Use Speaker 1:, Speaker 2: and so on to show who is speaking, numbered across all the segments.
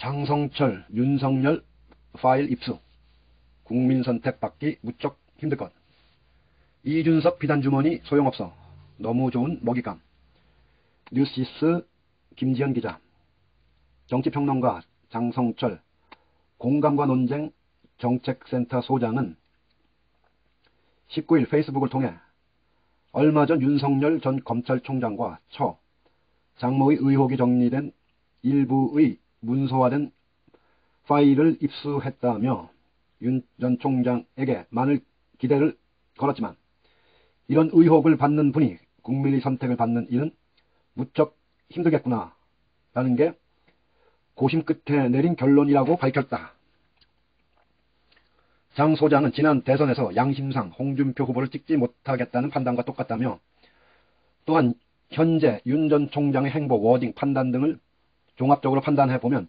Speaker 1: 장성철, 윤석열 파일 입수. 국민 선택 받기 무척 힘들 것. 이준석 비단주머니 소용없어. 너무 좋은 먹잇감. 뉴시스 김지연 기자. 정치평론가 장성철 공감과 논쟁 정책센터 소장은 19일 페이스북을 통해 얼마 전 윤석열 전 검찰총장과 장모의 의혹이 정리된 일부의 문서화된 파일을 입수했다며 윤 전 총장에게 많은 기대를 걸었지만 이런 의혹을 받는 분이 국민의 선택을 받는 일은 무척 힘들겠구나 라는 게 고심 끝에 내린 결론이라고 밝혔다. 장 소장은 지난 대선에서 양심상 홍준표 후보를 찍지 못하겠다는 판단과 똑같다며 또한 현재 윤 전 총장의 행보, 워딩, 판단 등을 종합적으로 판단해보면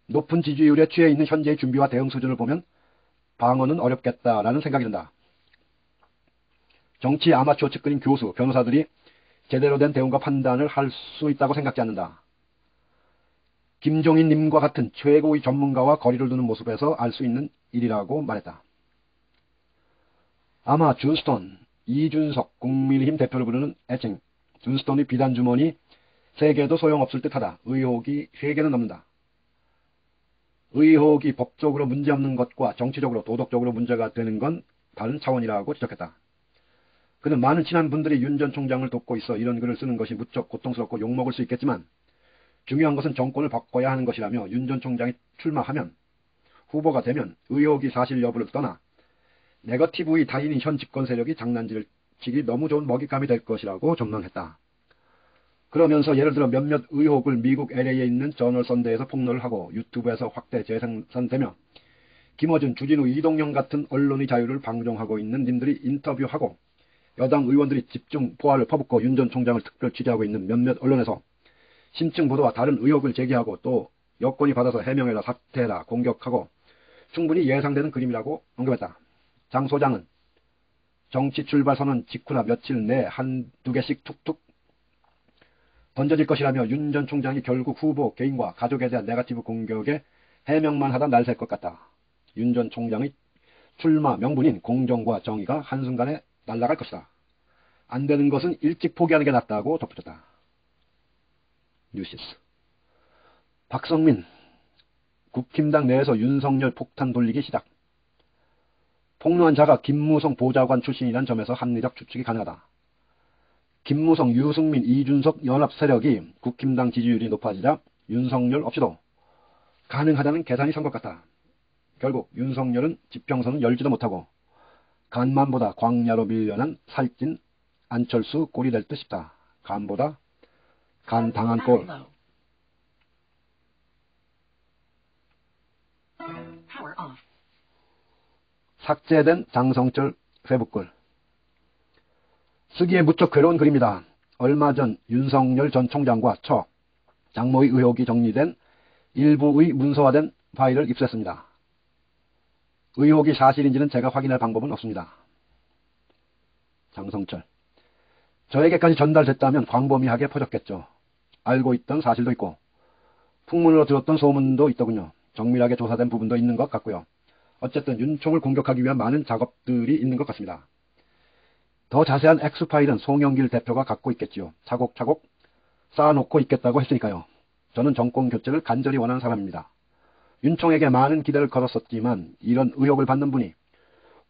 Speaker 1: 높은 지지율에 취해 있는 현재의 준비와 대응 수준을 보면 방어는 어렵겠다라는 생각이 든다. 정치 아마추어 측근인 교수, 변호사들이 제대로 된 대응과 판단을 할 수 있다고 생각지 않는다. 김종인 님과 같은 최고의 전문가와 거리를 두는 모습에서 알 수 있는 일이라고 말했다. 아마 준스톤, 이준석, 국민의힘 대표를 부르는 애칭 준스톤의 비단주머니 3개도 소용없을 듯하다. 의혹이 3개는 넘는다. 의혹이 법적으로 문제없는 것과 정치적으로 도덕적으로 문제가 되는 건 다른 차원이라고 지적했다. 그는 많은 친한 분들이 윤 전 총장을 돕고 있어 이런 글을 쓰는 것이 무척 고통스럽고 욕먹을 수 있겠지만 중요한 것은 정권을 바꿔야 하는 것이라며 윤 전 총장이 출마하면 후보가 되면 의혹이 사실 여부를 떠나 네거티브의 다인인 현 집권 세력이 장난질을 치기 너무 좋은 먹잇감이 될 것이라고 전망했다. 그러면서 예를 들어 몇몇 의혹을 미국 LA에 있는 저널 선데이에서 폭로를 하고 유튜브에서 확대 재생산되며 김어준, 주진우, 이동영 같은 언론의 자유를 방종하고 있는 님들이 인터뷰하고 여당 의원들이 집중 포화를 퍼붓고 윤 전 총장을 특별 취재하고 있는 몇몇 언론에서 심층 보도와 다른 의혹을 제기하고 또 여권이 받아서 해명해라, 사퇴해라, 공격하고 충분히 예상되는 그림이라고 언급했다. 장 소장은 정치 출발 선언 직후나 며칠 내에 한두 개씩 툭툭 던져질 것이라며 윤 전 총장이 결국 후보 개인과 가족에 대한 네거티브 공격에 해명만 하다 날샐 것 같다. 윤 전 총장의 출마 명분인 공정과 정의가 한순간에 날아갈 것이다. 안 되는 것은 일찍 포기하는 게 낫다고 덧붙였다. 뉴시스. 박성민. 국힘당 내에서 윤석열 폭탄 돌리기 시작. 폭로한 자가 김무성 보좌관 출신이란 점에서 합리적 추측이 가능하다. 김무성, 유승민, 이준석 연합 세력이 국힘당 지지율이 높아지자 윤석열 없이도 가능하다는 계산이 선 것 같다. 결국 윤석열은 지평선은 열지도 못하고 간만보다 광야로 밀려난 살찐 안철수 꼴이 될 듯 싶다. 간보다 간 당한 꼴. 삭제된 장성철 페북글. 쓰기에 무척 괴로운 글입니다. 얼마 전 윤석열 전 총장과 장모의 의혹이 정리된 일부의 문서화된 파일을 입수했습니다. 의혹이 사실인지는 제가 확인할 방법은 없습니다. 장성철. 저에게까지 전달됐다면 광범위하게 퍼졌겠죠. 알고 있던 사실도 있고 풍문으로 들었던 소문도 있더군요. 정밀하게 조사된 부분도 있는 것 같고요. 어쨌든 윤총을 공격하기 위한 많은 작업들이 있는 것 같습니다. 더 자세한 X파일은 송영길 대표가 갖고 있겠지요. 차곡차곡 쌓아놓고 있겠다고 했으니까요. 저는 정권 교체를 간절히 원하는 사람입니다. 윤총에게 많은 기대를 걸었었지만 이런 의혹을 받는 분이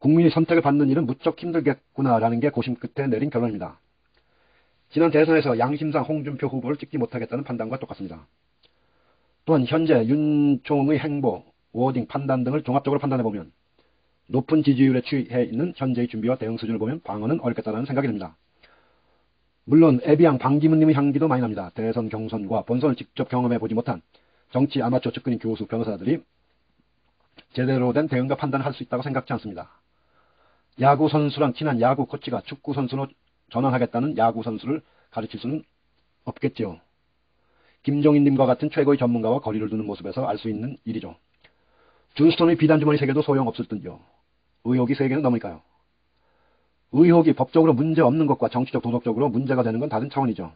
Speaker 1: 국민의 선택을 받는 일은 무척 힘들겠구나라는 게 고심 끝에 내린 결론입니다. 지난 대선에서 양심상 홍준표 후보를 찍지 못하겠다는 판단과 똑같습니다. 또한 현재 윤총의 행보, 워딩, 판단 등을 종합적으로 판단해보면 높은 지지율에 취해 있는 현재의 준비와 대응 수준을 보면 방어는 어렵겠다는 생각이 듭니다. 물론 애비양 방기문님의 향기도 많이 납니다. 대선 경선과 본선을 직접 경험해보지 못한 정치 아마추어 측근인 교수, 변호사들이 제대로 된 대응과 판단을 할 수 있다고 생각지 않습니다. 야구 선수랑 친한 야구 코치가 축구 선수로 전환하겠다는 야구 선수를 가르칠 수는 없겠지요. 김종인님과 같은 최고의 전문가와 거리를 두는 모습에서 알 수 있는 일이죠. 준스톤의 비단주머니 3개도 소용없을 듯요. 의혹이 3개는 넘으니까요. 의혹이 법적으로 문제 없는 것과 정치적 도덕적으로 문제가 되는 건 다른 차원이죠.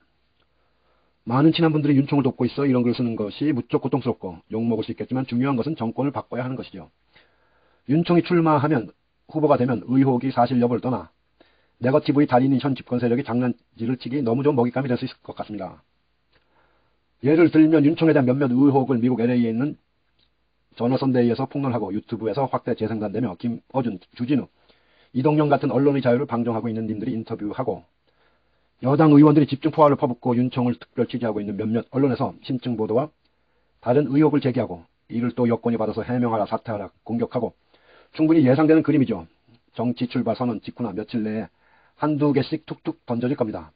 Speaker 1: 많은 친한 분들이 윤총을 돕고 있어 이런 글을 쓰는 것이 무척 고통스럽고 욕먹을 수 있겠지만 중요한 것은 정권을 바꿔야 하는 것이죠. 윤총이 출마하면 후보가 되면 의혹이 사실 여부를 떠나 네거티브의 달인인 현 집권 세력이 장난질을 치기 너무 좋은 먹잇감이 될 수 있을 것 같습니다. 예를 들면 윤총에 대한 몇몇 의혹을 미국 LA에 있는 저너선데이에서 폭로하고 유튜브에서 확대 재생산되며 김어준, 주진우, 이동영 같은 언론의 자유를 방종하고 있는 님들이 인터뷰하고 여당 의원들이 집중 포화를 퍼붓고 윤총을 특별 취재하고 있는 몇몇 언론에서 심층 보도와 다른 의혹을 제기하고 이를 또 여권이 받아서 해명하라 사퇴하라 공격하고 충분히 예상되는 그림이죠. 정치 출발 선언 직후나 며칠 내에 한두 개씩 툭툭 던져질 겁니다.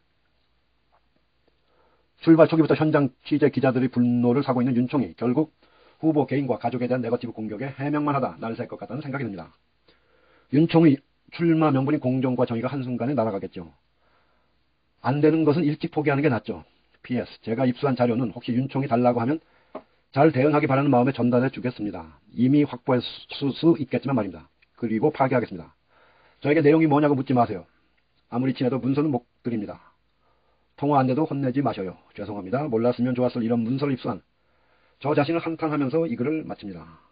Speaker 1: 출발 초기부터 현장 취재 기자들의 분노를 사고 있는 윤총이 결국 후보 개인과 가족에 대한 네거티브 공격에 해명만 하다 날샐 것 같다는 생각이 듭니다. 윤총의 출마 명분인 공정과 정의가 한순간에 날아가겠죠. 안 되는 것은 일찍 포기하는 게 낫죠. PS. 제가 입수한 자료는 혹시 윤총이 달라고 하면 잘 대응하기 바라는 마음에 전달해 주겠습니다. 이미 확보했을 수 있겠지만 말입니다. 그리고 파기하겠습니다. 저에게 내용이 뭐냐고 묻지 마세요. 아무리 친해도 문서는 못 드립니다. 통화 안 돼도 혼내지 마셔요. 죄송합니다. 몰랐으면 좋았을 이런 문서를 입수한 저 자신을 한탄하면서 이 글을 마칩니다.